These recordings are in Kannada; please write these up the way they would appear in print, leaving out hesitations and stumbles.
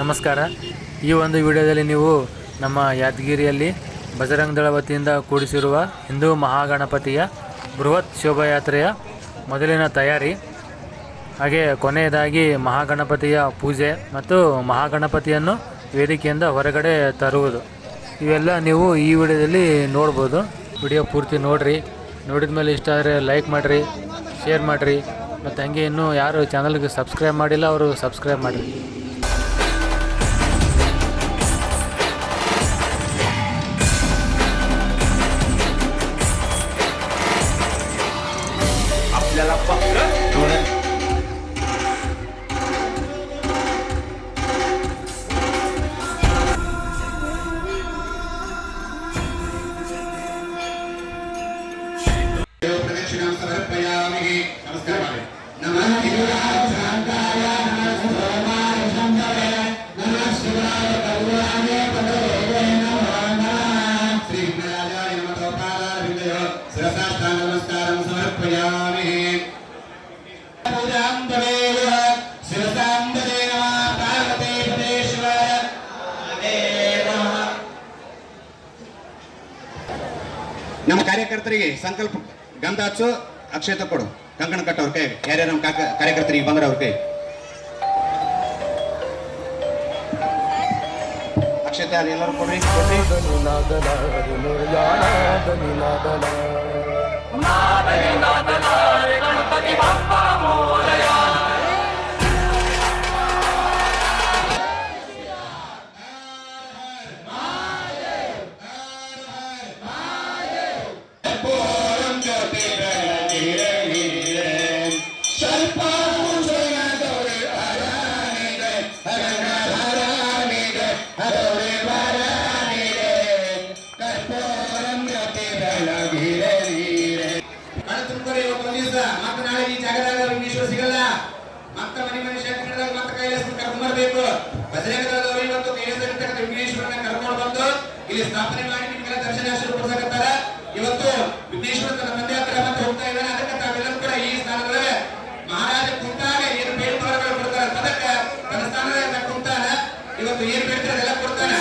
ನಮಸ್ಕಾರ. ಈ ಒಂದು ವಿಡಿಯೋದಲ್ಲಿ ನೀವು ನಮ್ಮ ಯಾದಗಿರಿಯಲ್ಲಿ ಬಜರಂಗ ದಳ ವತಿಯಿಂದ ಕೂಡಿಸಿರುವ ಹಿಂದೂ ಮಹಾಗಣಪತಿಯ ಬೃಹತ್ ಶೋಭಾಯಾತ್ರೆಯ ಮೊದಲಿನ ತಯಾರಿ, ಹಾಗೆ ಕೊನೆಯದಾಗಿ ಮಹಾಗಣಪತಿಯ ಪೂಜೆ ಮತ್ತು ಮಹಾಗಣಪತಿಯನ್ನು ವೇದಿಕೆಯಿಂದ ಹೊರಗಡೆ ತರುವುದು, ಇವೆಲ್ಲ ನೀವು ಈ ವಿಡಿಯೋದಲ್ಲಿ ನೋಡ್ಬೋದು. ವಿಡಿಯೋ ಪೂರ್ತಿ ನೋಡಿರಿ. ನೋಡಿದ ಮೇಲೆ ಇಷ್ಟ ಆದರೆ ಲೈಕ್ ಮಾಡಿರಿ, ಶೇರ್ ಮಾಡಿರಿ, ಮತ್ತು ಹಾಗೆ ಇನ್ನೂ ಯಾರು ಚಾನಲ್ಗೆ ಸಬ್ಸ್ಕ್ರೈಬ್ ಮಾಡಿಲ್ಲ ಅವರು ಸಬ್ಸ್ಕ್ರೈಬ್ ಮಾಡಿರಿ. ನಮ್ಮ ಕಾರ್ಯಕರ್ತರಿಗೆ ಸಂಕಲ್ಪ ಗಂಧ ಹಚ್ಚು, ಅಕ್ಷತೆ ಕೊಡು, ಕಂಕಣ ಕಟ್ಟವ್ರ ಕೈ. ಯಾರ್ಯಾರು ನಮ್ಮ ಕಾರ್ಯಕರ್ತರಿಗೆ ಬಂದ್ರೆ ಅವ್ರ ಕೈ ಅಕ್ಷತೆ ಅದು ಎಲ್ಲರೂ ಕೊಡ್ರಿ. ಮತ್ತೆ ನಾಳೆ ಈ ಜಾಗದಾಗ ವಿಘ್ನೇಶ್ವರ ಸಿಗಲ್ಲ. ಮತ್ತೆ ಮನೆ ಶಕ್ತಿಗಳಾಗ ಮತ್ತೆ ಕೈಲಾಸ ಕರ್ಕೊಂಡು ಬರಬೇಕು. ಬಜರಂಗದವರು ಇವತ್ತು ಕೈಲಾಸದಲ್ಲಿರ್ತಕ್ಕಂಥ ವಿಘ್ನೇಶ್ವರನ ಕರ್ಕೊಂಡು ಬಂದು ಇಲ್ಲಿ ಸ್ಥಾಪನೆ ಮಾಡಿ ನಿಮ್ಗೆಲ್ಲ ದರ್ಶನ ಕೊಡ್ಸಕತ್ತಾರ. ಇವತ್ತು ವಿಘ್ನೇಶ್ವರ ತನ್ನ ಮಂದಿ ಹತ್ರ ಮತ್ತೆ ಹೋಗ್ತಾ ಇದ್ದಾನೆ. ಅದಕ್ಕೆ ತಾವೆಲ್ಲರೂ ಕೂಡ ಈ ಸ್ಥಾನದೊಳಗೆ ಮಹಾರಾಜ ಕುಂತಾಗ ಏನು ಬೇಡ್ಕೊಳಗಳು ಕೊಡ್ತಾರೆ, ಅದಕ್ಕೆ ತನ್ನ ಸ್ಥಾನದ ಕುಂತಾನ. ಇವತ್ತು ಏನ್ ಬೇಡ್ತಾರೆ ಅದೆಲ್ಲ ಕೊಡ್ತಾನೆ.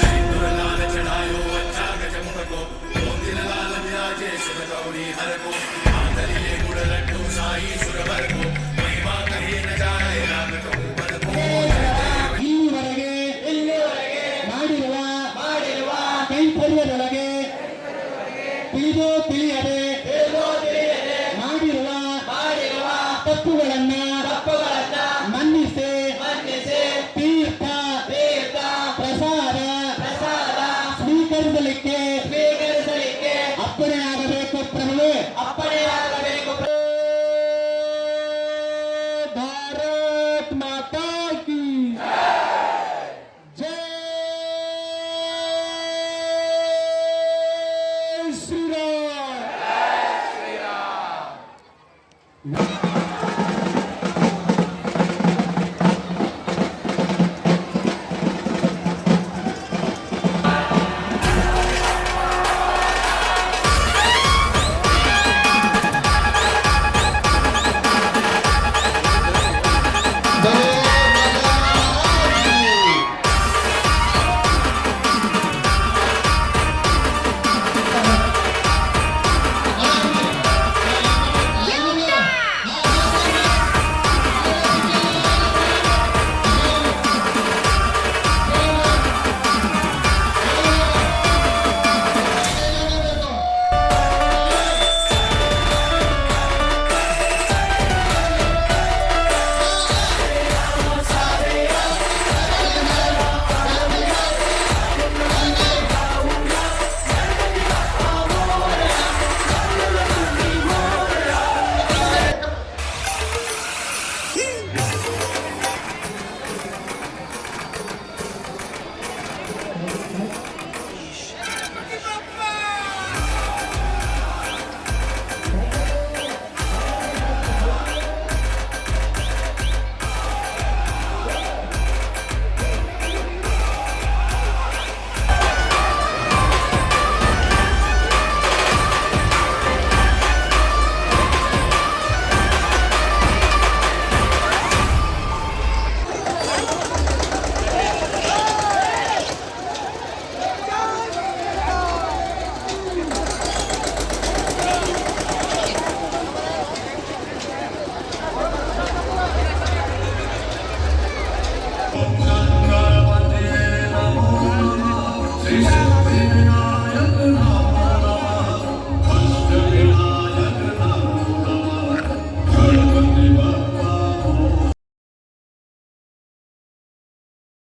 ಮಾಡಿರುವ ಕೈಂಕರ್ಯದೊಳಗೆ ತಿಳಿಯದೆ ಮಾಡಿರುವ ತಪ್ಪುಗಳನ್ನ ಮನ್ನಿಸಿ ತೀರ್ಥ ಪ್ರಸಾದ ಸ್ವೀಕರಿಸಲಿಕ್ಕೆ ಅಪ್ಪಣೆಯಾಗಬೇಕು ಪ್ರಭುವೇ.